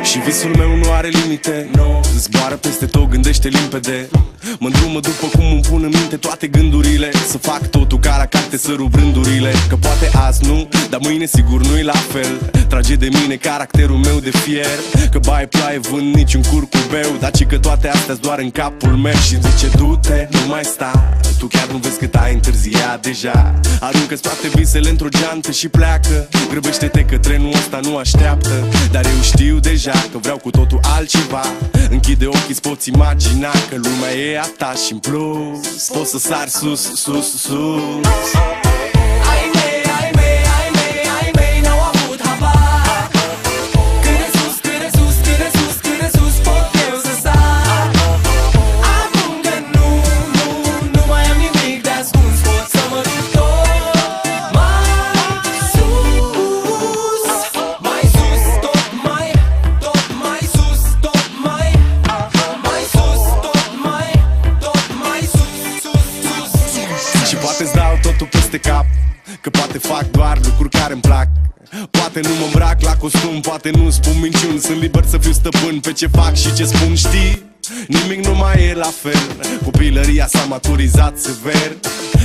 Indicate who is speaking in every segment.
Speaker 1: Și visul meu nu are limite, no. Zboară peste tot, gândește limpede. Mă îndrumă după cum îmi pun în minte toate gândurile. Să fac totul ca la carte, să rup rândurile. Că poate azi nu, dar mâine sigur nu-i la fel. Trage de mine caracterul meu de fier. Că baie ploaie, vând niciun curcubeu. Dar ci că toate astea doar în capul meu. Și zice du-te, nu mai sta. Tu chiar nu vezi cât ai întârziat deja. Aruncă-ți toate visele într-o geantă și pleacă. Grăbește-te că trenul ăsta nu așteaptă. Dar eu știu deja că vreau cu totul altceva. Închide ochii, poți imagina că lumea e a ta și în plus poți să sari sus, sus, sus.
Speaker 2: Ai mei, ai mei, ai mei, ai mei n-au avut habar. Cât de sus, cât de sus, cât de sus, cât de sus pot eu să sar. Acum că nu mai am nimic de ascuns, pot să mă duc tot mai sus. Mai sus, tot mai sus, tot mai sus, tot mai sus, sus, sus.
Speaker 1: Și poate-ți dau totul peste cap, că poate fac doar lucruri care îmi plac. Poate nu mă îmbrac la costum, poate nu spun minciuni. Sunt liber să fiu stăpân pe ce fac și ce spun, știi? Nimic nu mai e la fel. Copilăria s-a maturizat sever.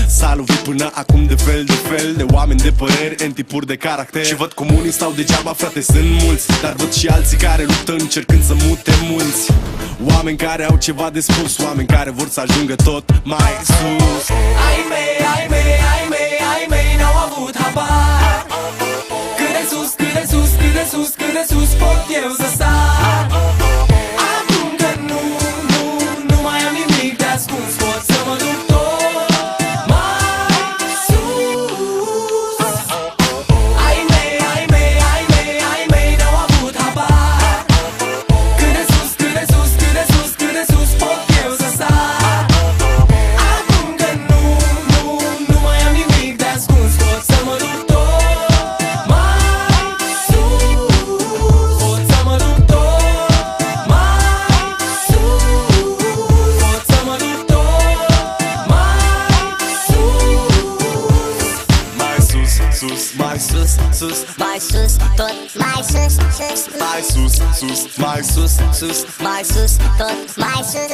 Speaker 1: S-a lovit până acum de fel de fel de oameni de păreri, în tipuri de caracter. Și văd cum unii stau degeaba, frate, sunt mulți. Dar văd și alții care luptă încercând să mute mulți. Oameni care au ceva de spus, oameni care vor să ajungă tot mai sus.
Speaker 2: Ai mei, ai mei, ai mei, ai mei n-au avut habar. Cât de sus, cât de sus, cât de sus, cât de sus pot eu să sar. Acum că nu mai am nimic de ascuns, pot să mă duc tot mai sus. Ai mei, ai mei, ai mei, ai mei n-au avut habar. Cât de sus, cât de sus, cât de sus, cât de sus pot eu să sar. Acum că nu mai am nimic de ascuns, pot să mă duc tot mai sus. Pot să mă duc tot mai sus. Pot să mă duc tot mai sus.
Speaker 1: Mai sus, sus, mai sus,
Speaker 3: Mai sus, tot mai sus, sus,
Speaker 1: mai sus, sus, mai sus, sus.
Speaker 3: mai sus, tot mai sus.